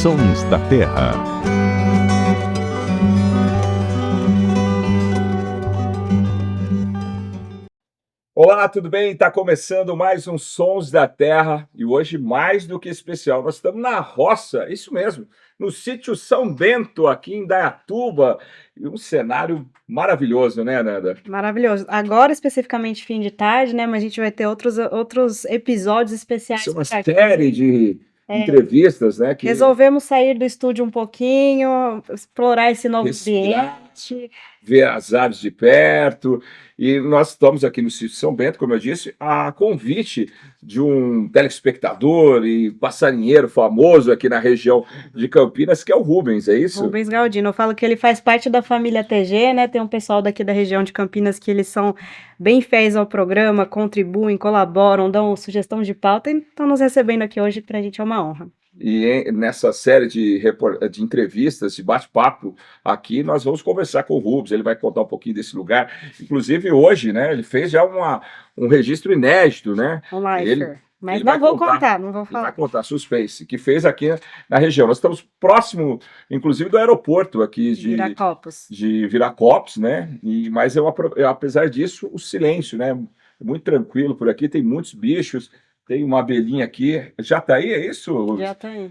Sons da Terra. Olá, tudo bem? Está começando mais um Sons da Terra e hoje mais do que especial. Nós estamos na roça, isso mesmo, no sítio São Bento, aqui em Indaiatuba, e um cenário maravilhoso, né, Nanda? Maravilhoso. Agora, especificamente fim de tarde, né? Mas a gente vai ter outros episódios especiais Isso é uma por série aqui. de entrevistas, né, que Resolvemos sair do estúdio um pouquinho, explorar esse novo respirar, ambiente. ver as aves de perto. E nós estamos aqui no sítio São Bento, como eu disse, a convite de um telespectador e passarinheiro famoso aqui na região de Campinas, que é o Rubens, é isso? Rubens Galdino. Eu falo que ele faz parte da família TG, né? Tem um pessoal daqui da região de Campinas que eles são bem fiéis ao programa, contribuem, colaboram, dão sugestão de pauta e estão nos recebendo aqui hoje. Pra gente é uma honra. E nessa série de entrevistas, de bate-papo aqui, nós vamos conversar com o Rubens, ele vai contar um pouquinho desse lugar. Inclusive hoje, né, ele fez já um registro inédito, né? Um Ele, lifer. Mas ele não vai vou contar, contar, não vou ele vai falar. contar suspense, que fez aqui na região. Nós estamos próximo, inclusive, do aeroporto aqui Viracopos. de Viracopos, né? Mas apesar disso, o silêncio, né? É muito tranquilo por aqui, tem muitos bichos. Tem uma abelhinha aqui. Já tá aí, é isso? Já tá aí.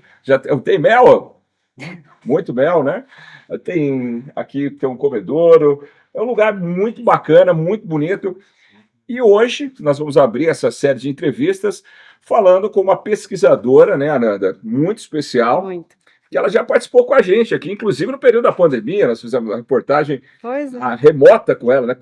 Tem mel? Muito mel, né? Aqui tem um comedouro. É um lugar muito bacana, muito bonito. E hoje nós vamos abrir essa série de entrevistas falando com uma pesquisadora, né, Ananda? Muito especial. Muito. Que ela já participou com a gente aqui, inclusive no período da pandemia. Nós fizemos uma reportagem Pois é. remota com ela, né?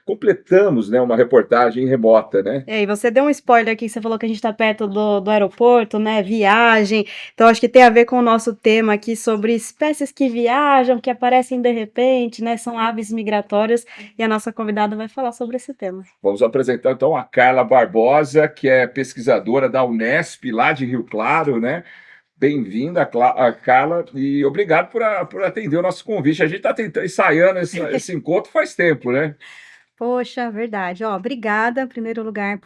Completamos, né, uma reportagem remota, né? E você deu um spoiler aqui, você falou que a gente está perto do aeroporto, né? Viagem. Então, acho que tem a ver com o nosso tema aqui sobre espécies que viajam, que aparecem de repente, né? São aves migratórias. E a nossa convidada vai falar sobre esse tema. Vamos apresentar então a Carla Barbosa, que é pesquisadora da Unesp, lá de Rio Claro, né? Bem-vinda, a Carla, e obrigado por atender o nosso convite. A gente está ensaiando esse encontro faz tempo, né? Poxa, verdade. Ó, obrigada, em primeiro lugar,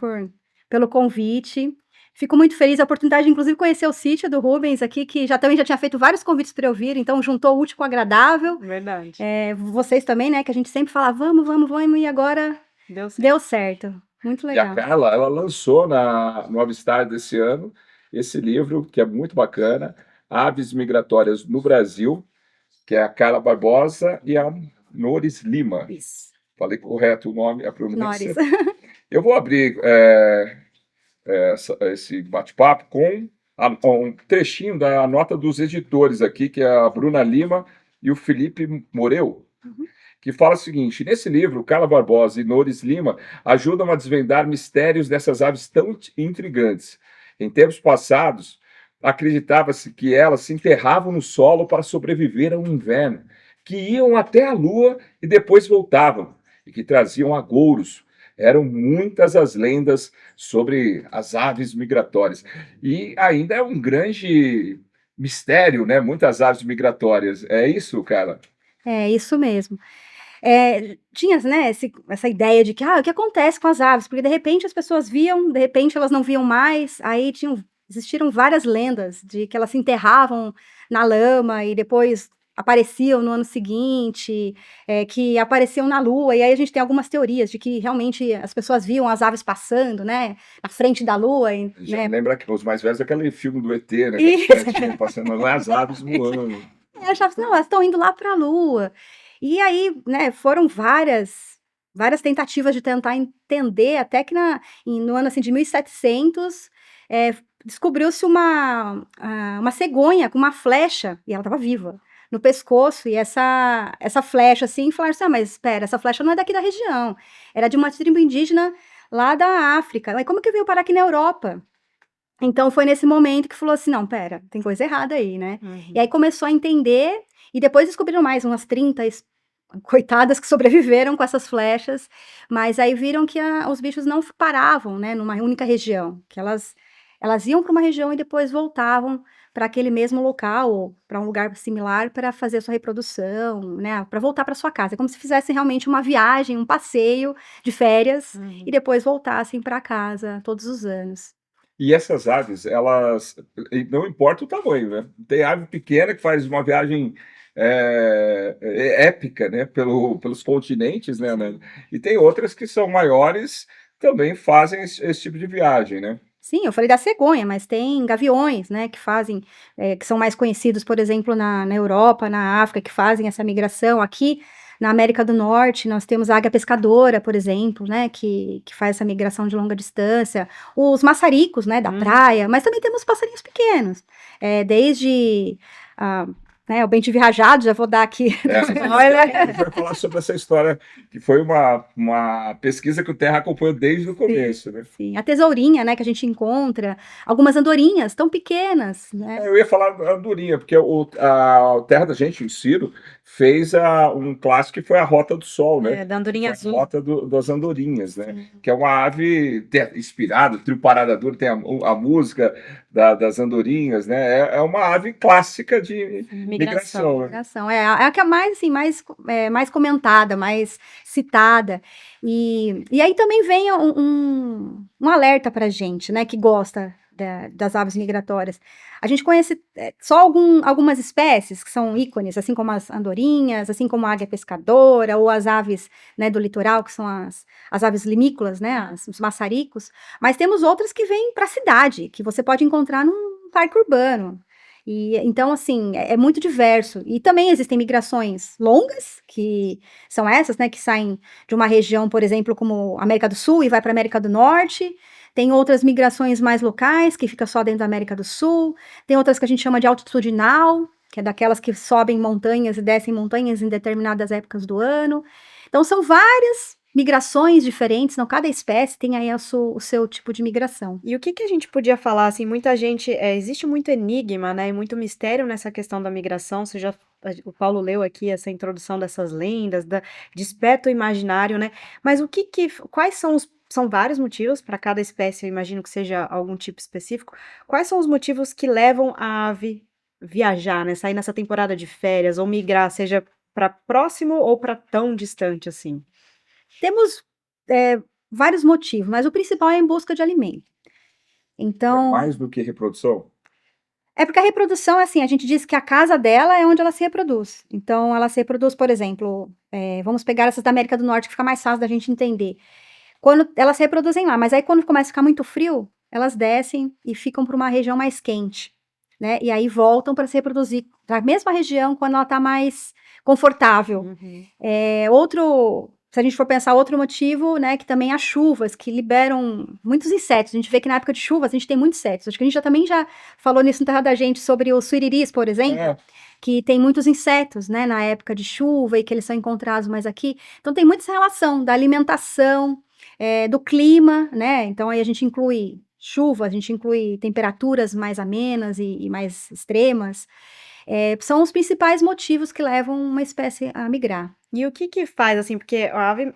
pelo convite. Fico muito feliz a oportunidade de, inclusive, conhecer o sítio do Rubens aqui, que também já tinha feito vários convites para eu vir, então juntou o útil com o agradável. Verdade. Vocês também, né, que a gente sempre fala, vamos, e agora deu certo. Muito E legal. a Carla, ela lançou no Avistar desse ano esse livro, que é muito bacana, Aves Migratórias no Brasil, que é a Carla Barbosa e a Nores Lima. Isso. Falei correto o nome, a pronúncia. Nores. Eu vou abrir esse bate-papo com um trechinho da nota dos editores aqui, que é a Bruna Lima e o Felipe Moreu, que fala o seguinte: nesse livro, Carla Barbosa e Nores Lima ajudam a desvendar mistérios dessas aves tão intrigantes. Em tempos passados, acreditava-se que elas se enterravam no solo para sobreviver ao inverno, que iam até a lua e depois voltavam, e que traziam agouros. Eram muitas as lendas sobre as aves migratórias. E ainda é um grande mistério, né? Muitas aves migratórias. É isso, cara? É, isso mesmo. Tinha, né, essa ideia de que, o que acontece com as aves? Porque, de repente, as pessoas viam, de repente, elas não viam mais, aí existiram várias lendas de que elas se enterravam na lama e depois apareciam no ano seguinte, que apareciam na lua, e aí a gente tem algumas teorias de que realmente as pessoas viam as aves passando, né, na frente da lua. Já Né? lembra que os mais velhos aquele filme do ET, né? Isso. Que tinha passando lá as aves voando. Achava assim, não, elas estão indo lá para a lua. E aí, né, foram várias tentativas de tentar entender, até que no ano assim, de 1700, descobriu-se uma cegonha com uma flecha, e ela estava viva, no pescoço, e essa flecha, assim, falaram assim, mas espera, essa flecha não é daqui da região, era de uma tribo indígena lá da África, mas como que veio parar aqui na Europa? Então, foi nesse momento que falou assim, não, pera, tem coisa errada aí, né? E aí começou a entender, e depois descobriram mais umas 30 coitadas que sobreviveram com essas flechas, mas aí viram que os bichos não paravam, né, numa única região, que elas iam para uma região e depois voltavam para aquele mesmo local, ou para um lugar similar, para fazer a sua reprodução, né, para voltar para sua casa. É como se fizessem realmente uma viagem, um passeio de férias, e depois voltassem para casa todos os anos. E essas aves, elas, não importa o tamanho, né? Tem ave pequena que faz uma viagem épica, né? Pelos continentes, né? E tem outras que são maiores, também fazem esse tipo de viagem, né? Sim, eu falei da cegonha, mas tem gaviões, né, que fazem, que são mais conhecidos, por exemplo, na Europa, na África, que fazem essa migração. Aqui na América do Norte, nós temos a águia pescadora, por exemplo, né, que faz essa migração de longa distância. Os maçaricos, né, da praia, mas também temos passarinhos pequenos, desde ah, o bem de viajado, já vou dar aqui. A gente vai falar sobre essa história, que foi uma pesquisa que o Terra acompanhou desde o começo, né? Sim, a tesourinha, né, que a gente encontra, algumas andorinhas tão pequenas, né? Eu ia falar da andorinha, porque o Terra da Gente, o Ciro, fez um clássico que foi a Rota do Sol, né? Da andorinha Foi a azul. Rota das Andorinhas, né? Que é uma ave inspirada, o trio Parada Dura, tem a música das andorinhas, né? É uma ave clássica de migração, né? Migração. É a que é mais, assim, mais comentada, mais citada. E aí também vem um alerta para a gente, né, que gosta das aves migratórias. A gente conhece só algumas espécies que são ícones, assim como as andorinhas, assim como a águia pescadora, ou as aves, né, do litoral, que são as aves limícolas, né, os maçaricos. Mas temos outras que vêm para a cidade, que você pode encontrar num parque urbano. E então, assim, é muito diverso. E também existem migrações longas, que são essas, né, que saem de uma região, por exemplo, como América do Sul e vai para América do Norte. Tem outras migrações mais locais, que fica só dentro da América do Sul. Tem outras que a gente chama de altitudinal, que é daquelas que sobem montanhas e descem montanhas em determinadas épocas do ano. Então, são várias migrações diferentes, não, cada espécie tem aí o seu tipo de migração. E o que a gente podia falar, assim, muita gente, existe muito enigma, né, e muito mistério nessa questão da migração, o Paulo leu aqui essa introdução dessas lendas, desperta o imaginário, né, mas quais são vários motivos para cada espécie, eu imagino que seja algum tipo específico, quais são os motivos que levam a ave viajar, né, sair nessa temporada de férias, ou migrar, seja para próximo ou para tão distante assim? Temos vários motivos, mas o principal é em busca de alimento. Então, Mais do que reprodução? é porque a reprodução, assim, a gente diz que a casa dela é onde ela se reproduz. Então, ela se reproduz, por exemplo, vamos pegar essas da América do Norte, que fica mais fácil da gente entender. Quando elas se reproduzem lá, mas aí quando começa a ficar muito frio, elas descem e ficam para uma região mais quente, né? E aí voltam para se reproduzir na mesma região quando ela está mais confortável. Uhum. Se a gente for pensar outro motivo, né, que também há chuvas que liberam muitos insetos. A gente vê que na época de chuvas a gente tem muitos insetos. Acho que a gente também já falou nisso no Terra da Gente sobre os suiriris, por exemplo, que tem muitos insetos, né, na época de chuva e que eles são encontrados mais aqui. Então tem muita essa relação da alimentação, do clima, né? Então aí a gente inclui chuva, a gente inclui temperaturas mais amenas e mais extremas. São os principais motivos que levam uma espécie a migrar. E o que faz, assim, porque a ave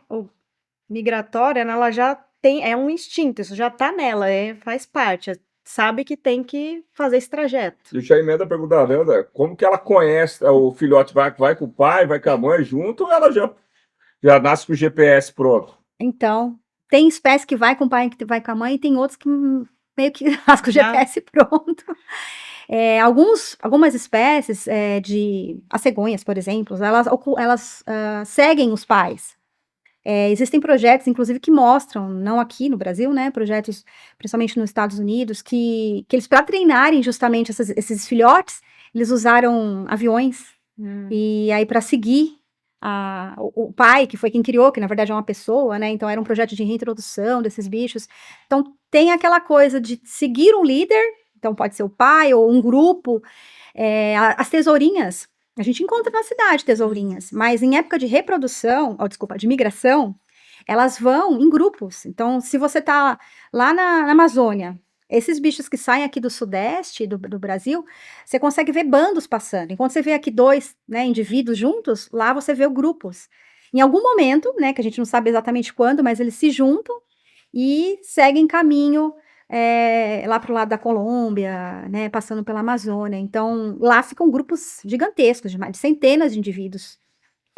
migratória, né, ela já tem, é um instinto, isso já tá nela, faz parte, sabe que tem que fazer esse trajeto. E já emenda a pergunta da Amanda, como que ela conhece, o filhote vai com o pai, vai com a mãe junto, ou ela já nasce com o GPS pronto? Então, tem espécie que vai com o pai, que vai com a mãe, e tem outros que meio que nasce com o GPS pronto. Algumas espécies as cegonhas, por exemplo, elas seguem os pais. Existem projetos, inclusive, que mostram, não aqui no Brasil, né, projetos principalmente nos Estados Unidos, que eles, para treinarem justamente esses filhotes, eles usaram aviões, e aí para seguir o pai, que foi quem criou, que na verdade é uma pessoa, né, então era um projeto de reintrodução desses bichos. Então tem aquela coisa de seguir um líder, então pode ser o pai ou um grupo. As tesourinhas, a gente encontra na cidade tesourinhas, mas em época de reprodução, de migração, elas vão em grupos. Então, se você tá lá na Amazônia, esses bichos que saem aqui do sudeste do Brasil, você consegue ver bandos passando. Enquanto você vê aqui dois, né, indivíduos juntos, lá você vê grupos. Em algum momento, né, que a gente não sabe exatamente quando, mas eles se juntam e seguem caminho lá para o lado da Colômbia, né, passando pela Amazônia. Então, lá ficam grupos gigantescos, de centenas de indivíduos.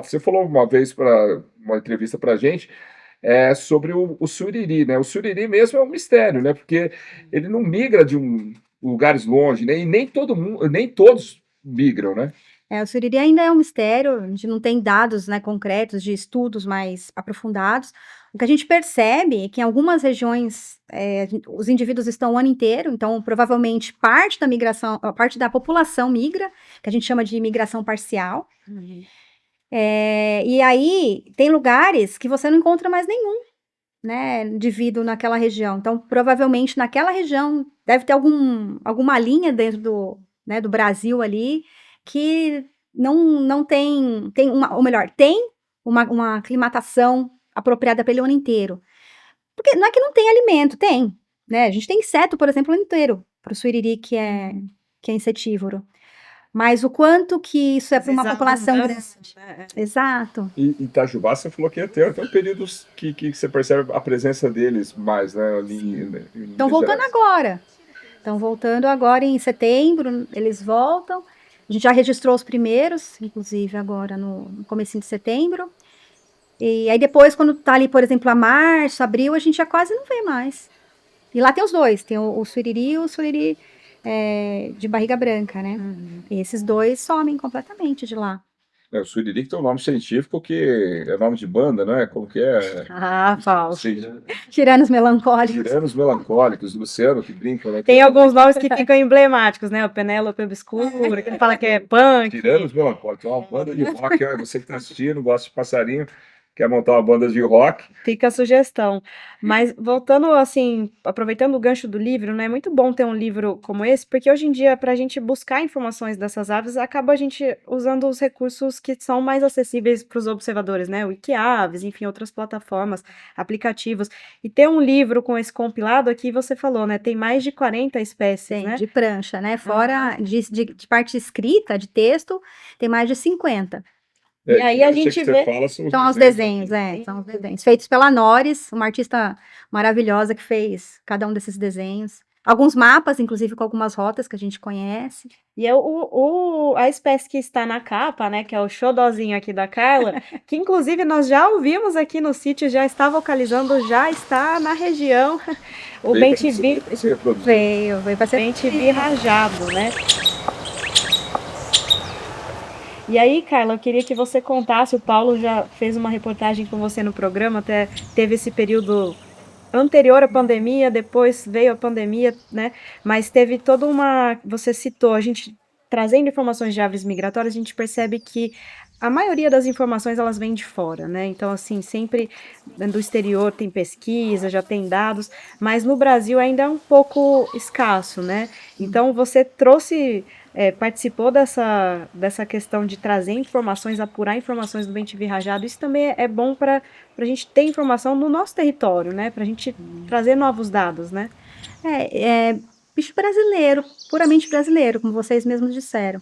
Você falou uma vez para uma entrevista para a gente sobre o suriri, né? O suriri mesmo é um mistério, né? Porque ele não migra de lugares longe, né? E nem todo mundo, nem todos migram, né? O suriri ainda é um mistério, a gente não tem dados, né, concretos de estudos mais aprofundados. O que a gente percebe é que em algumas regiões os indivíduos estão o ano inteiro, então provavelmente parte da migração, parte da população migra, que a gente chama de migração parcial. E aí tem lugares que você não encontra mais nenhum, né, indivíduo naquela região. Então, provavelmente naquela região deve ter alguma linha dentro do Brasil ali que não tem, ou melhor, tem uma aclimatação apropriada para ele o ano inteiro. Porque não é que não tem alimento, tem, né? A gente tem inseto, por exemplo, o ano inteiro, para o suriri, que é insetívoro. Mas o quanto que isso é para uma população grande. Exato. E Itajubá, você falou que tem até períodos que você percebe a presença deles mais, né? Estão voltando agora. Estão voltando agora em setembro, eles voltam. A gente já registrou os primeiros, inclusive agora no comecinho de setembro. E aí depois, quando tá ali, por exemplo, a março, abril, a gente já quase não vê mais. E lá tem os dois, tem o suriri e o suriri de barriga branca, né? E esses dois somem completamente de lá. O suriri tem um nome científico que é nome de banda, não é? Como que é? Paulo. Tiranos melancólicos. Tiranos melancólicos, Luciano que brinca, né? Tem alguns nomes que ficam emblemáticos, né? O Penélope Obscura, que ele fala que é punk. Tiranos melancólicos, é uma banda de rock, você que está assistindo, gosta de passarinho, quer montar uma banda de rock. Fica a sugestão. Mas voltando assim, aproveitando o gancho do livro, né? É muito bom ter um livro como esse, porque hoje em dia, para a gente buscar informações dessas aves, acaba a gente usando os recursos que são mais acessíveis para os observadores, né? O Wikiaves, enfim, outras plataformas, aplicativos. E ter um livro com esse compilado aqui, você falou, né? Tem mais de 40 espécies, né? De prancha, né? Fora de parte escrita, de texto, tem mais de 50. E aí a gente vê... São os desenhos, são os desenhos. Feitos pela Noris, uma artista maravilhosa que fez cada um desses desenhos. Alguns mapas, inclusive, com algumas rotas que a gente conhece. E a espécie que está na capa, né, que é o xodózinho aqui da Carla, que inclusive nós já ouvimos aqui no sítio, já está vocalizando, já está na região. O bem-te-vi veio para ser bem-te-vi rajado, né? E aí, Carla, eu queria que você contasse, o Paulo já fez uma reportagem com você no programa, até teve esse período anterior à pandemia, depois veio a pandemia, né? Mas teve toda você citou, a gente trazendo informações de aves migratórias, a gente percebe que a maioria das informações elas vêm de fora, né? Então, assim, sempre do exterior tem pesquisa, já tem dados, mas no Brasil ainda é um pouco escasso, né? Então, você participou dessa questão de trazer informações, apurar informações do bem-te-vi rajado. Isso também é bom para a gente ter informação no nosso território, né? Para a gente trazer novos dados, né? Bicho brasileiro, puramente brasileiro, como vocês mesmos disseram.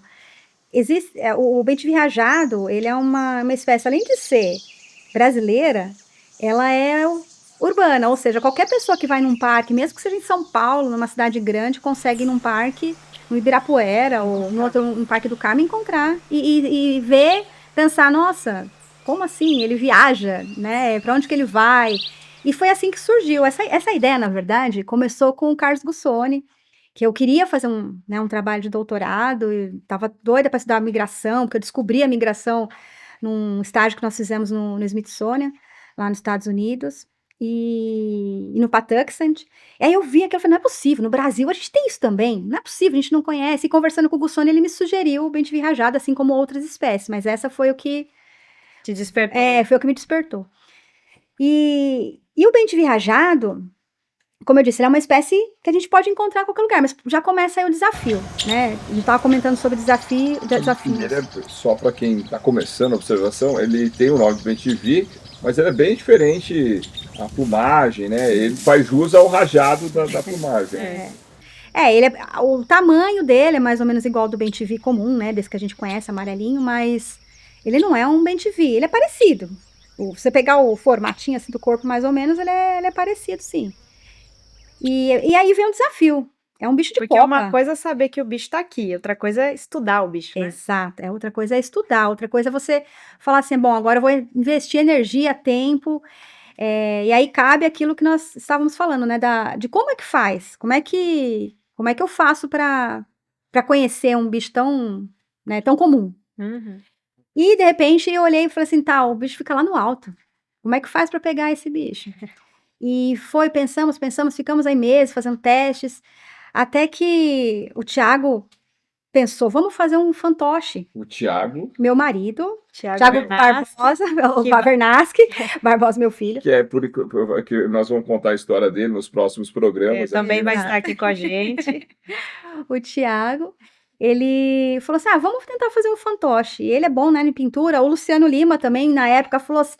O bem-te-vi rajado, ele é uma espécie, além de ser brasileira, ela é urbana, ou seja, qualquer pessoa que vai num parque, mesmo que seja em São Paulo, numa cidade grande, consegue ir num parque, no Ibirapuera ou no Parque do Carmo, encontrar e ver, pensar, nossa, como assim? Ele viaja, né? Para onde que ele vai? E foi assim que surgiu. Essa ideia, na verdade, começou com o Carlos Gussoni, que eu queria fazer um trabalho de doutorado, e estava doida para estudar a migração, porque eu descobri a migração num estágio que nós fizemos no Smithsonian, lá nos Estados Unidos. E no Patuxent. E aí eu vi aquilo e falei, não é possível, no Brasil a gente tem isso também, não é possível, a gente não conhece. E conversando com o Gussoni, ele me sugeriu o bem-te-vi rajado, assim como outras espécies, mas essa foi o que te despertou. Foi o que me despertou. E o bem-te-vi rajado, como eu disse, ele é uma espécie que a gente pode encontrar em qualquer lugar, mas já começa aí o desafio, né? A gente estava comentando sobre desafios. Só para quem está começando a observação, ele tem o nome de bem-te-vi, mas ele é bem diferente a plumagem, né? Ele faz jus ao rajado da plumagem. O tamanho dele é mais ou menos igual ao do bem-te-vi comum, né? Desse que a gente conhece, amarelinho, mas ele não é um bem-te-vi, ele é parecido. Você pegar o formatinho assim do corpo, mais ou menos, ele é parecido, sim. E aí vem um desafio. É um bicho de Porque uma coisa é saber que o bicho tá aqui, outra coisa é estudar o bicho, né? Exato. Outra coisa é estudar, outra coisa é você falar assim, bom, agora eu vou investir energia, tempo. E aí cabe aquilo que nós estávamos falando, né, de como é que faz, como é que eu faço para conhecer um bicho tão, né, tão comum. Uhum. E de repente eu olhei e falei assim, tá, o bicho fica lá no alto. Como é que faz para pegar esse bicho? E pensamos, ficamos aí meses fazendo testes, até que o Thiago pensou, vamos fazer um fantoche. O Thiago, Meu marido, Thiago Thiago Bernassi, Barbosa, o que Bavernaschi, Barbosa, meu filho. que é que nós vamos contar a história dele nos próximos programas. também aqui, vai né? estar aqui com a gente. O Thiago, ele falou assim, vamos tentar fazer um fantoche. E ele é bom, né, em pintura. O Luciano Lima também, na época, falou assim,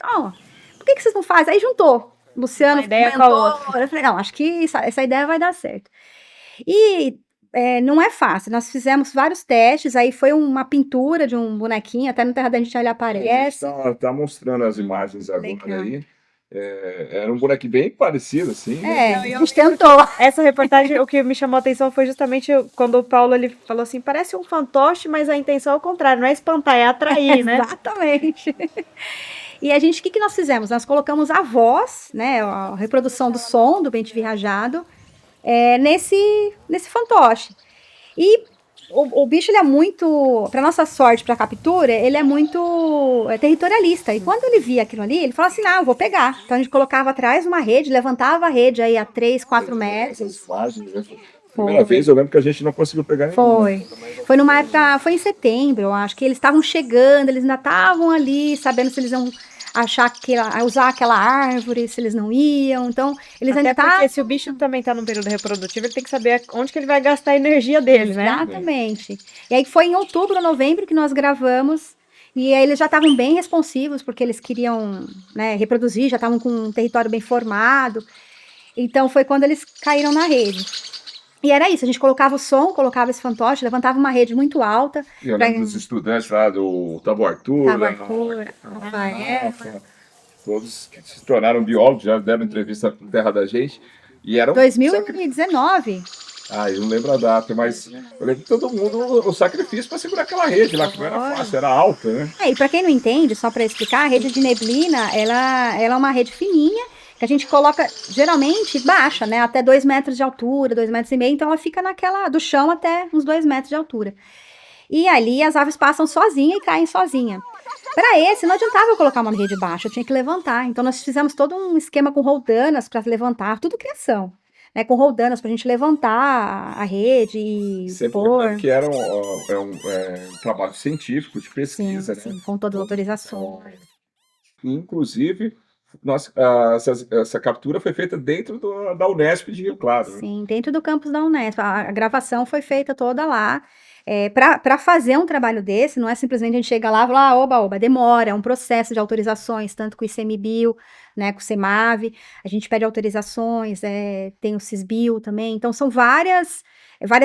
por que vocês não fazem? Aí juntou. Luciano Uma ideia com a comentou, outra. eu falei, não, acho que essa ideia vai dar certo. E não é fácil, nós fizemos vários testes, aí foi uma pintura de um bonequinho, até no Terra da Gente ele A aparece. gente tá mostrando as imagens agora Legal. aí. Era um bonequinho bem parecido, assim, né? A gente tentou. Essa reportagem, o que me chamou a atenção foi justamente quando o Paulo ele falou assim, parece um fantoche, mas a intenção é o contrário, não é espantar, é atrair, né? Exatamente. E a gente, o que nós fizemos? Nós colocamos a voz, né, a reprodução do som do Bem-te Viajado, nesse fantoche. E o bicho, ele é muito, para nossa sorte, para captura, ele é muito territorialista. E quando ele via aquilo ali, ele falou assim, eu vou pegar. Então a gente colocava atrás uma rede, levantava a rede aí a 3, 4 metros. Primeira vez eu lembro que a gente não conseguiu pegar nenhum. Foi numa época, foi em setembro, eu acho, que eles estavam chegando, eles ainda estavam ali, sabendo se eles iam usar aquela árvore, se eles não iam, então eles Até ainda porque se o bicho também tá num período reprodutivo, ele tem que saber onde que ele vai gastar a energia dele, né? Exatamente. E aí foi em outubro, novembro que nós gravamos, e aí eles já estavam bem responsivos, porque eles queriam, né, reproduzir, já estavam com um território bem formado, então foi quando eles caíram na rede. E era isso, a gente colocava o som, colocava esse fantoche, levantava uma rede muito alta. E eu lembro dos estudantes lá do Tabo Arthur, Rafael. Todos que se tornaram biólogos, já deram entrevista na Terra da Gente. E eram 2019. eu não lembro a data, mas eu lembro de todo mundo o sacrifício para segurar aquela rede lá, que não era fácil, era alta, né? E para quem não entende, só para explicar, a rede de neblina, ela é uma rede fininha, que a gente coloca, geralmente, baixa, né? Até 2 metros de altura, 2,5 metros, então ela fica do chão até uns 2 metros de altura. E ali as aves passam sozinha e caem sozinha. Para esse, não adiantava eu colocar uma rede baixa, eu tinha que levantar. Então nós fizemos todo um esquema com roldanas para levantar, tudo criação. Né, com roldanas para a gente levantar a rede e pôr. Que era um trabalho científico, de pesquisa, sim, né? Com todas as autorizações. Inclusive, essa captura foi feita dentro da Unesp de Rio Claro. Né? Sim, dentro do campus da Unesp. A gravação foi feita toda lá. Para fazer um trabalho desse, não é simplesmente a gente chega lá e fala, oba, demora, é um processo de autorizações, tanto com o ICMBio, né, com o CEMAV, a gente pede autorizações, tem o CISBio também, então são várias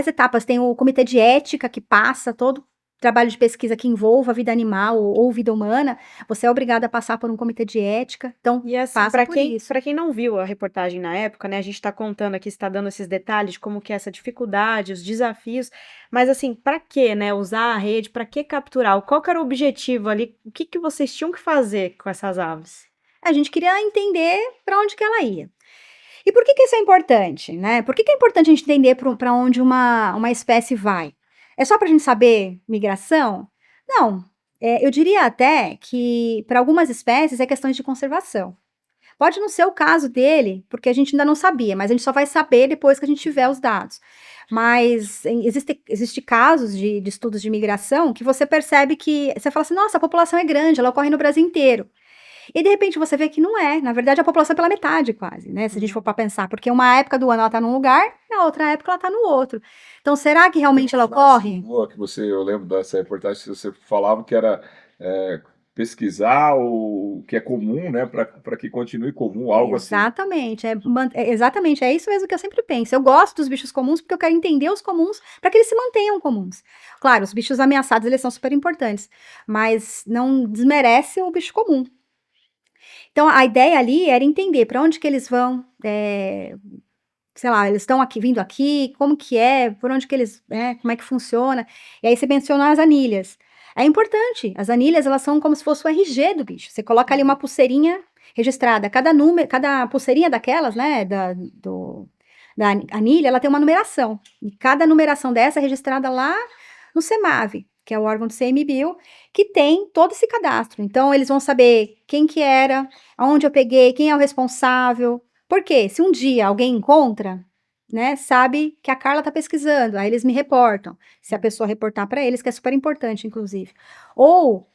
etapas, tem o comitê de ética que passa todo trabalho de pesquisa que envolva a vida animal ou vida humana, você é obrigado a passar por um comitê de ética, então e assim, para quem não viu a reportagem na época, né, a gente está contando aqui, está dando esses detalhes de como que é essa dificuldade, os desafios, mas assim, para que, né, usar a rede, para que capturar, qual que era o objetivo ali, o que vocês tinham que fazer com essas aves? A gente queria entender para onde que ela ia. E por que isso é importante, né? Por que é importante a gente entender para onde uma espécie vai? É só para a gente saber migração? Não. Eu diria até que para algumas espécies é questões de conservação. Pode não ser o caso dele, porque a gente ainda não sabia, mas a gente só vai saber depois que a gente tiver os dados. Mas existe casos de estudos de migração que você percebe que você fala assim, nossa, a população é grande, ela ocorre no Brasil inteiro. E de repente você vê que não é, na verdade a população é pela metade quase, né, se a gente for para pensar, porque uma época do ano ela está num lugar, e a outra época ela está no outro. Então será que realmente ela ocorre? Boa, que eu lembro dessa reportagem que você falava que era pesquisar o que é comum, né, para que continue comum, algo exatamente, assim. Exatamente, é isso mesmo que eu sempre penso. Eu gosto dos bichos comuns porque eu quero entender os comuns para que eles se mantenham comuns. Claro, os bichos ameaçados eles são super importantes, mas não desmerece o bicho comum. Então, a ideia ali era entender para onde que eles vão, sei lá, eles estão vindo aqui, como que é, por onde que eles, como é que funciona. E aí você mencionou as anilhas. É importante, as anilhas, elas são como se fosse o RG do bicho. Você coloca ali uma pulseirinha registrada. Cada número, cada pulseirinha daquelas, né, da anilha, ela tem uma numeração. E cada numeração dessa é registrada lá no CEMAV, que é o órgão do CMBio, que tem todo esse cadastro. Então, eles vão saber quem que era, aonde eu peguei, quem é o responsável. Por quê? Se um dia alguém encontra, né, sabe que a Carla está pesquisando, aí eles me reportam. Se a pessoa reportar para eles, que é super importante, inclusive. Ou,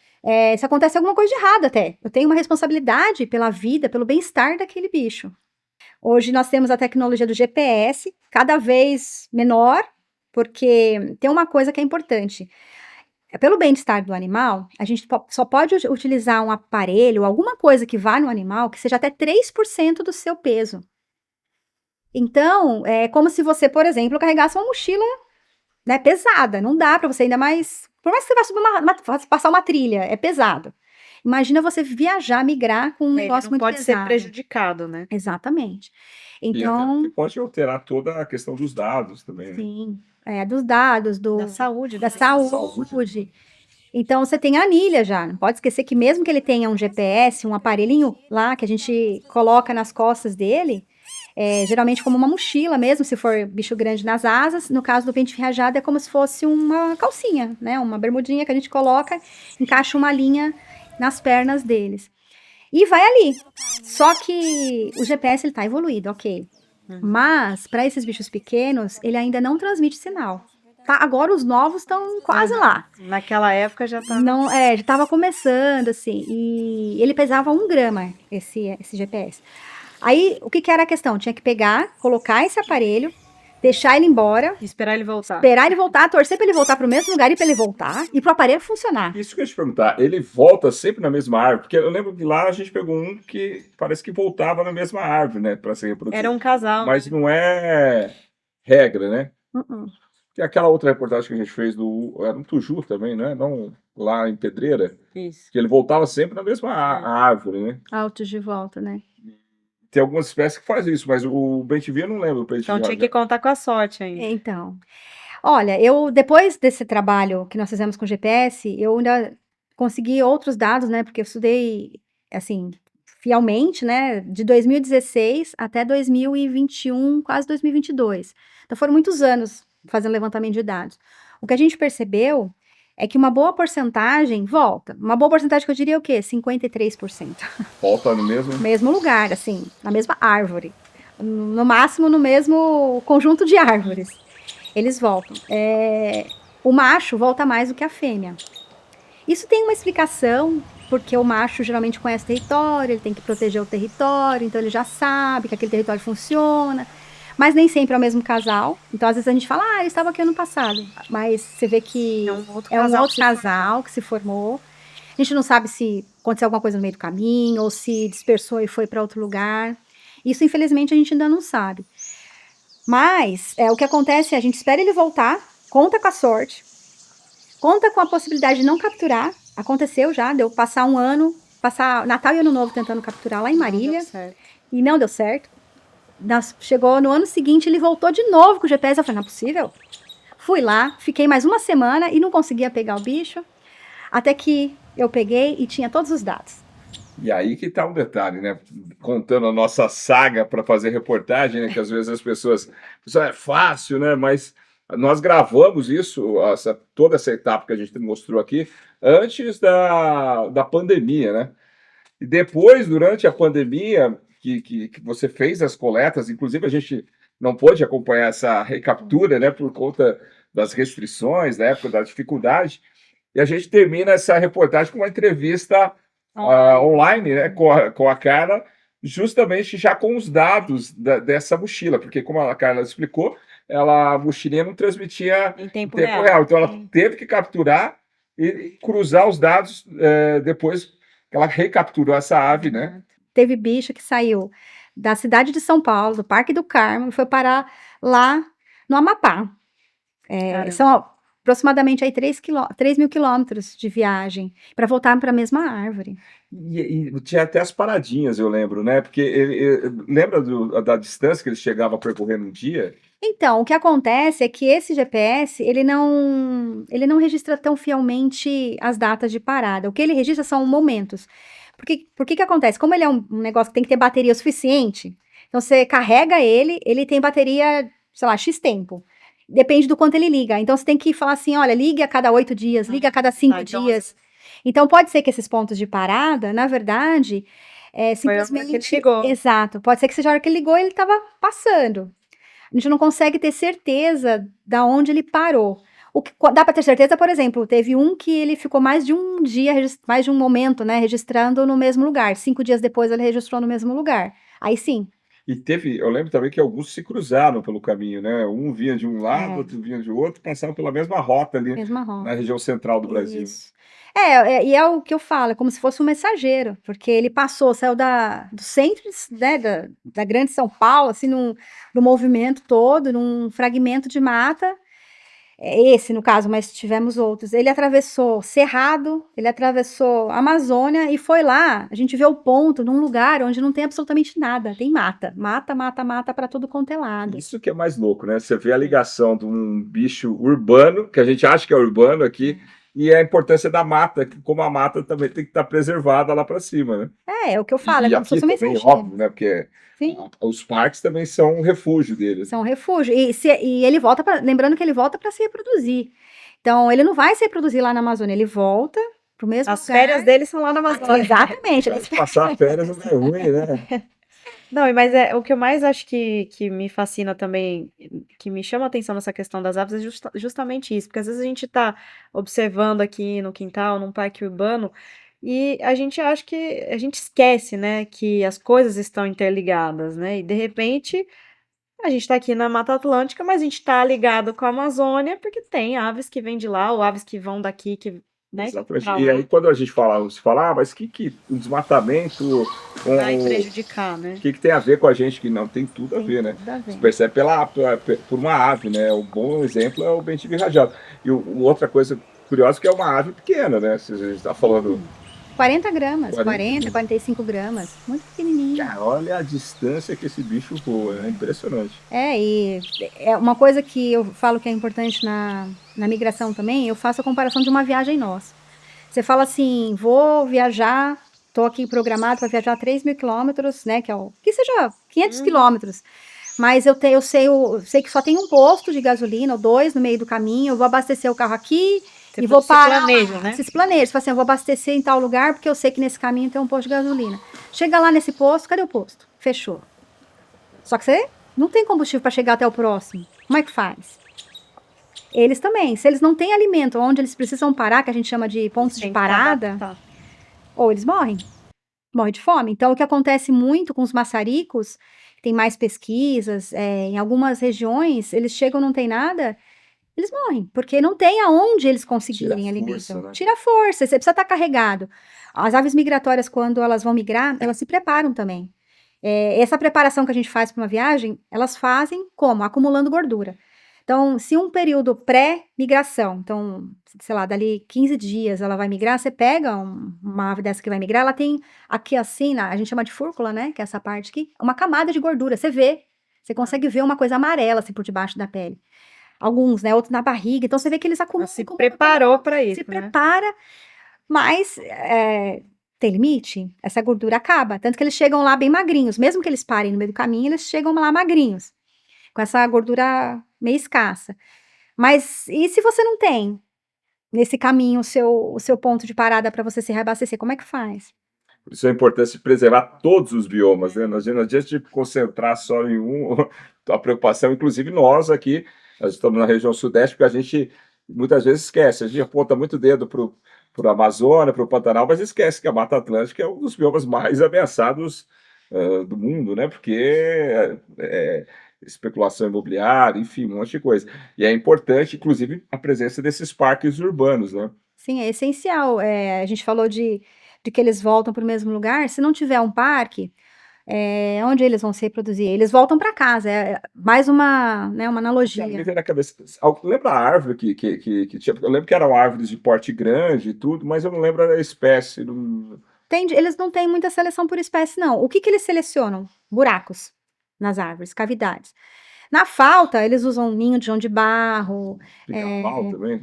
se acontece alguma coisa de errado até, eu tenho uma responsabilidade pela vida, pelo bem-estar daquele bicho. Hoje nós temos a tecnologia do GPS, cada vez menor, porque tem uma coisa que é importante. Pelo bem-estar do animal, a gente só pode utilizar um aparelho, alguma coisa que vá no animal, que seja até 3% do seu peso. Então, é como se você, por exemplo, carregasse uma mochila, né, pesada. Não dá para você, ainda mais... Por mais que você vá subir passar uma trilha, é pesado. Imagina você viajar, migrar com um negócio muito pode pesado. ser prejudicado, né? Exatamente. E até Então, porque pode alterar toda a questão dos dados também, né? sim, dos dados, Da saúde. da né? saúde. Então, você tem a anilha já. Não pode esquecer que mesmo que ele tenha um GPS, um aparelhinho lá que a gente coloca nas costas dele, geralmente como uma mochila mesmo, se for bicho grande nas asas. No caso do pente ferrajado, é como se fosse uma calcinha, né? Uma bermudinha que a gente coloca, encaixa uma linha nas pernas deles. E vai ali. Só que o GPS ele tá evoluído, ok. Mas, para esses bichos pequenos, ele ainda não transmite sinal. Tá? Agora os novos estão quase lá. Naquela época já estava. Não, já estava começando, assim. E ele pesava 1 grama, esse GPS. Aí, o que era a questão? Tinha que pegar, colocar esse aparelho, deixar ele embora, Esperar ele voltar. esperar ele voltar, torcer para ele voltar para o mesmo lugar e para ele voltar, e para o aparelho funcionar. Isso que eu ia te perguntar, ele volta sempre na mesma árvore? Porque eu lembro que lá a gente pegou um que parece que voltava na mesma árvore, né, para se reproduzir. Era um casal. Mas não é regra, né? Uh-uh. Tem aquela outra reportagem que a gente fez era um Tuju também, né? Não lá em Pedreira, Isso. que ele voltava sempre na mesma árvore, né? Altos de volta, né? Tem algumas espécies que fazem isso, mas o bem-te-vi eu não lembro. Então tinha que contar com a sorte ainda. Então, olha, depois desse trabalho que nós fizemos com o GPS, eu ainda consegui outros dados, né? Porque eu estudei, assim, fielmente, né? De 2016 até 2021, quase 2022. Então, foram muitos anos fazendo levantamento de dados. O que a gente percebeu é que uma boa porcentagem volta. Uma boa porcentagem que eu diria é o quê? 53%. Volta no mesmo? No mesmo lugar, assim, na mesma árvore. No máximo, no mesmo conjunto de árvores. Eles voltam. O macho volta mais do que a fêmea. Isso tem uma explicação, porque o macho geralmente conhece o território, ele tem que proteger o território, então ele já sabe que aquele território funciona. Mas nem sempre é o mesmo casal. Então, às vezes a gente fala, ele estava aqui ano passado. Mas você vê que é um outro casal que se formou. A gente não sabe se aconteceu alguma coisa no meio do caminho, ou se dispersou e foi para outro lugar. Isso, infelizmente, a gente ainda não sabe. Mas, o que acontece é, a gente espera ele voltar, conta com a sorte, conta com a possibilidade de não capturar. Aconteceu já, deu passar um ano, passar Natal e Ano Novo tentando capturar lá em Marília. E não deu certo. Chegou no ano seguinte, ele voltou de novo com o GPS. Eu falei, não é possível. Fui lá, fiquei mais uma semana e não conseguia pegar o bicho. Até que eu peguei e tinha todos os dados. E aí que tá um detalhe, né? Contando a nossa saga para fazer reportagem, né? Que às vezes as pessoas... Isso é fácil, né? Mas nós gravamos isso, toda essa etapa que a gente mostrou aqui, antes da pandemia, né? E depois, durante a pandemia... Que você fez as coletas, inclusive a gente não pôde acompanhar essa recaptura, né, por conta das restrições, da época da dificuldade, e a gente termina essa reportagem com uma entrevista online, né, com a Carla, justamente já com os dados dessa mochila, porque como a Carla explicou, a mochilinha não transmitia em tempo real, então ela teve que capturar e cruzar os dados depois que ela recapturou essa ave, né? Teve bicho que saiu da cidade de São Paulo, do Parque do Carmo, e foi parar lá no Amapá. São aproximadamente aí 3 mil quilômetros de viagem para voltar para a mesma árvore. E tinha até as paradinhas, eu lembro, né? Porque lembra da distância que ele chegava a percorrer num dia? Então, o que acontece é que esse GPS, ele não registra tão fielmente as datas de parada. O que ele registra são momentos. Por que que acontece? Como ele é um negócio que tem que ter bateria suficiente, então você carrega ele tem bateria, sei lá, X tempo. Depende do quanto ele liga. Então você tem que falar assim, olha, ligue a cada 8 dias, ligue a cada 5 então dias. Então pode ser que esses pontos de parada, na verdade, Foi a hora que ele simplesmente... ligou. Exato. Pode ser que seja a hora que ele ligou, ele estava passando. A gente não consegue ter certeza da onde ele parou. O que dá para ter certeza, por exemplo, teve um que ele ficou mais de um dia, mais de um momento, né, registrando no mesmo lugar. 5 dias depois ele registrou no mesmo lugar. Aí sim. E eu lembro também que alguns se cruzaram pelo caminho, né? Um vinha de um lado, É. outro vinha de outro, passavam pela mesma rota ali Mesma rota. na região central do Brasil. Isso. E é o que eu falo, é como se fosse um mensageiro, porque ele saiu do centro, né, da grande São Paulo, assim, no movimento todo, num fragmento de mata, esse no caso, mas tivemos outros. Ele atravessou Cerrado, ele atravessou a Amazônia e foi lá. A gente vê o ponto num lugar onde não tem absolutamente nada, tem mata, mata, mata, mata para tudo quanto é lado. Isso que é mais louco, né? Você vê a ligação de um bicho urbano, que a gente acha que é urbano aqui, e a importância da mata, que como a mata também tem que estar preservada lá para cima, né? É o que eu falo, é E como se aqui fosse um também, mensageiro. óbvio, né? Porque Sim. os parques também são um refúgio deles. São refúgio. E ele volta lembrando que ele volta para se reproduzir. Então, ele não vai se reproduzir lá na Amazônia, ele volta pro mesmo As lugar. férias dele são lá na Amazônia. Exatamente. Mas passar férias não é ruim, né? Não, mas o que eu mais acho que me fascina também, que me chama a atenção nessa questão das aves, é justamente isso, porque às vezes a gente está observando aqui no quintal, num parque urbano, e a gente acha que a gente esquece, né, que as coisas estão interligadas, né, e de repente a gente está aqui na Mata Atlântica, mas a gente está ligado com a Amazônia, porque tem aves que vêm de lá, ou aves que vão daqui, que, né, Exatamente. pra E lá, aí, quando a gente fala, você fala, mas que o desmatamento vai o prejudicar, né? que tem a ver com a gente? Que não tem tudo a ver, né? Tudo a ver. Você percebe por uma ave, né? Um bom exemplo é o bem-tive rajado. E outra coisa curiosa que é uma ave pequena, né? Se a gente está falando... 40 gramas, 40, 45 gramas, muito pequenininho. Cara, olha a distância que esse bicho voa, é impressionante. E é uma coisa que eu falo que é importante na migração também, eu faço a comparação de uma viagem nossa. Você fala assim, vou viajar, estou aqui programado para viajar 3.000 quilômetros, né, que seja 500 quilômetros, mas eu sei que só tem um posto de gasolina, ou 2 no meio do caminho, eu vou abastecer o carro aqui, e vou parar. Planeja, né? Você se planeja, você fala assim, eu vou abastecer em tal lugar, porque eu sei que nesse caminho tem um posto de gasolina. Chega lá nesse posto, cadê o posto? Fechou. Só que você não tem combustível para chegar até o próximo. Como é que faz? Eles também, se eles não têm alimento onde eles precisam parar, que a gente chama de pontos de parada, ou eles morrem de fome. Então, o que acontece muito com os maçaricos, tem mais pesquisas, em algumas regiões, eles chegam, não tem nada, eles morrem, porque não tem aonde eles conseguirem alimento. Força, né? Tira força, você precisa estar carregado. As aves migratórias, quando elas vão migrar, elas se preparam também. Essa preparação que a gente faz para uma viagem, elas fazem como? Acumulando gordura. Então, se um período pré-migração, então, sei lá, dali 15 dias ela vai migrar, você pega uma ave dessa que vai migrar, ela tem aqui assim, a gente chama de fúrcula, né, que é essa parte aqui, uma camada de gordura, você consegue ver uma coisa amarela assim por debaixo da pele. Alguns, né, outros na barriga, então você vê que eles acumulam. Se preparou para isso, Se né? prepara, mas tem limite, essa gordura acaba, tanto que eles chegam lá bem magrinhos, mesmo que eles parem no meio do caminho, eles chegam lá magrinhos, com essa gordura meio escassa. Mas e se você não tem nesse caminho o seu ponto de parada para você se reabastecer, como é que faz? Por isso é importante preservar todos os biomas, né? Não adianta de concentrar só em um, a preocupação, inclusive nós aqui, nós estamos na região sudeste, porque a gente muitas vezes esquece, a gente aponta muito o dedo para o Amazônia, para o Pantanal, mas esquece que a Mata Atlântica é um dos biomas mais ameaçados do mundo, né? Porque especulação imobiliária, enfim, um monte de coisa. E é importante, inclusive, a presença desses parques urbanos, né? Sim, é essencial. A gente falou de que eles voltam para o mesmo lugar. Se não tiver um parque, onde eles vão se reproduzir? Eles voltam para casa. É mais uma, né, uma analogia. Me veio na cabeça. Lembra a árvore que tinha? Eu lembro que eram árvores de porte grande e tudo, mas eu não lembro da espécie. Eles não têm muita seleção por espécie, não. O que eles selecionam? Buracos nas árvores, cavidades. Na falta, eles usam ninho de João de barro, Pica-pau também.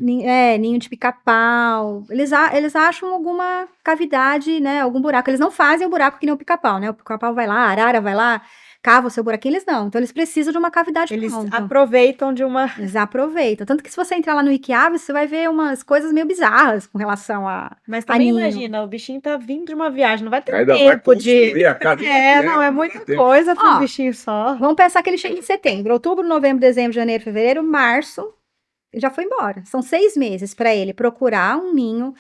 ninho de pica-pau. Eles acham alguma cavidade, né? Algum buraco. Eles não fazem o buraco que nem o pica-pau, né? O pica-pau vai lá, a arara vai lá, cava o seu buraquinho, eles não. Então, eles precisam de uma cavidade Eles pronta. aproveitam de uma. Eles aproveitam. Tanto que se você entrar lá no Wikiaves, você vai ver umas coisas meio bizarras com relação a Mas também ninho. imagina, o bichinho tá vindo de uma viagem, não vai ter Ainda vai tempo de. construir a casa inteira, Não, é não muita vai ter. coisa para um Ó, bichinho só. Vamos pensar que ele chega em setembro, outubro, novembro, dezembro, janeiro, fevereiro, março. Ele já foi embora. São 6 meses para ele procurar um ninho,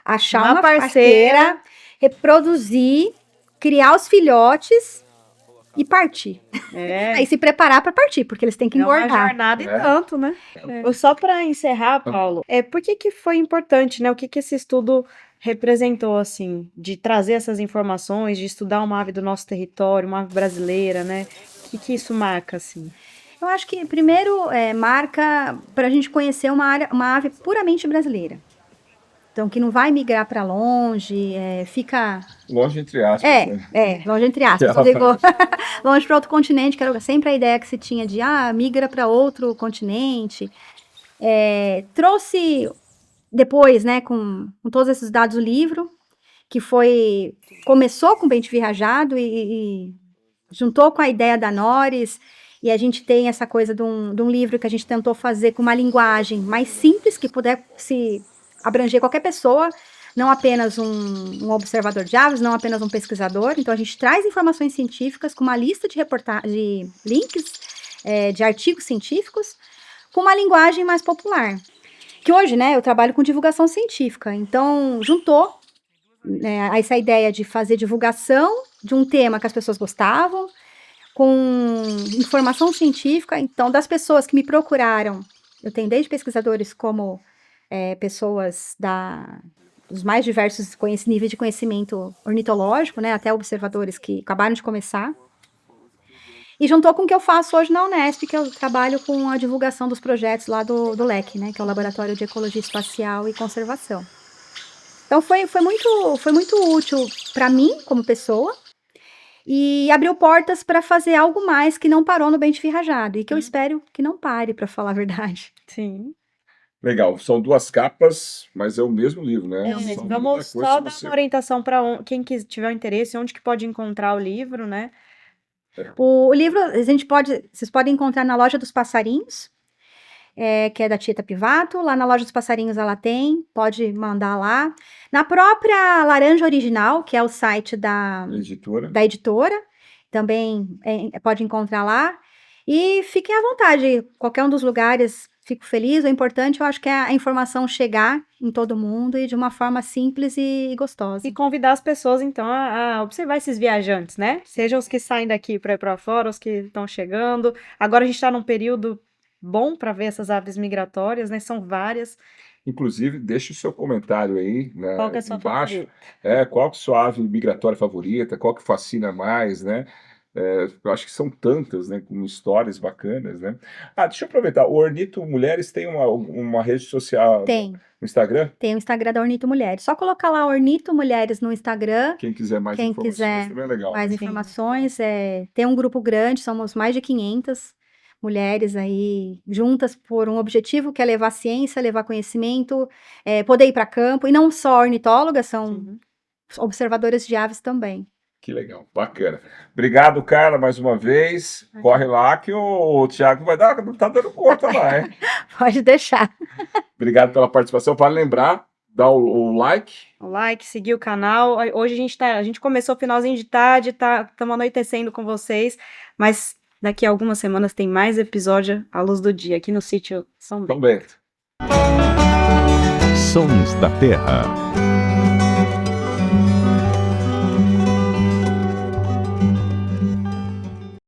achar Uma uma parceira. parceira, reproduzir, criar os filhotes e partir. É. Aí se preparar para partir, porque eles têm que É uma engordar. jornada e É. tanto, né? Só para encerrar, Paulo, por que foi importante, né? O que esse estudo representou, assim, de trazer essas informações, de estudar uma ave do nosso território, uma ave brasileira, né? O que isso marca, assim? Eu acho que primeiro marca para a gente conhecer uma ave puramente brasileira. Então, que não vai migrar para longe, fica Longe entre aspas. né? longe entre aspas. Ela Eu digo, longe para outro continente, que era sempre a ideia que se tinha de, migra para outro continente. Trouxe depois, né, com todos esses dados, o livro, que começou com o Bem-te Viajado e juntou com a ideia da Nores, e a gente tem essa coisa de um livro que a gente tentou fazer com uma linguagem mais simples, que pudesse abranger qualquer pessoa, não apenas um observador de aves, não apenas um pesquisador. Então, a gente traz informações científicas com uma lista de links de artigos científicos, com uma linguagem mais popular. Que hoje, né, eu trabalho com divulgação científica. Então, juntou essa ideia de fazer divulgação de um tema que as pessoas gostavam, com informação científica. Então, das pessoas que me procuraram, eu tenho desde pesquisadores como pessoas dos mais diversos níveis de conhecimento ornitológico, né, até observadores que acabaram de começar. E juntou com o que eu faço hoje na Unesp, que eu trabalho com a divulgação dos projetos lá do LEC, né, que é o Laboratório de Ecologia Espacial e Conservação. Então, foi muito útil para mim, como pessoa, e abriu portas para fazer algo mais que não parou no Bem-te Viajado, e que eu espero que não pare, para falar a verdade. Sim. Legal, são 2 capas, mas é o mesmo livro, né? Só muda Vamos a coisa só se dar você- uma orientação para quem tiver interesse, onde que pode encontrar o livro, né? O livro, vocês podem encontrar na Loja dos Passarinhos, que é da Tieta Pivato. Lá na Loja dos Passarinhos ela tem, pode mandar lá. Na própria Laranja Original, que é o site da editora, também pode encontrar lá. E fiquem à vontade, qualquer um dos lugares, fico feliz. O importante, eu acho que é a informação chegar em todo mundo e de uma forma simples e gostosa. E convidar as pessoas, então, a observar esses viajantes, né? Sejam os que saem daqui para ir para fora, os que estão chegando. Agora a gente está num período bom para ver essas aves migratórias, né? São várias. Inclusive, deixe o seu comentário aí, né, Qual que é a sua embaixo. favorita? Qual que é a sua ave migratória favorita? Qual que fascina mais, né? Eu acho que são tantas, né, com histórias bacanas, né? Deixa eu aproveitar. O Ornito Mulheres tem uma rede social Tem. no Instagram? Tem o Instagram da Ornito Mulheres. Só colocar lá Ornito Mulheres no Instagram. Quem quiser mais Quem informações, quiser também é legal. mais né? informações, tem um grupo grande, somos mais de 500 mulheres aí juntas por um objetivo, que é levar ciência, levar conhecimento, poder ir para campo, e não só ornitólogas, são observadoras de aves também. Que legal, bacana. Obrigado, Carla, mais uma vez. Corre lá que o Thiago não tá dando conta lá, hein? Pode deixar. Obrigado pela participação. Para lembrar, dá o like. O like, seguir o canal. Hoje a gente começou finalzinho de tarde, estamos anoitecendo com vocês, mas daqui a algumas semanas tem mais episódio à luz do dia aqui no sítio São Bento. São Bento. Sons da Terra.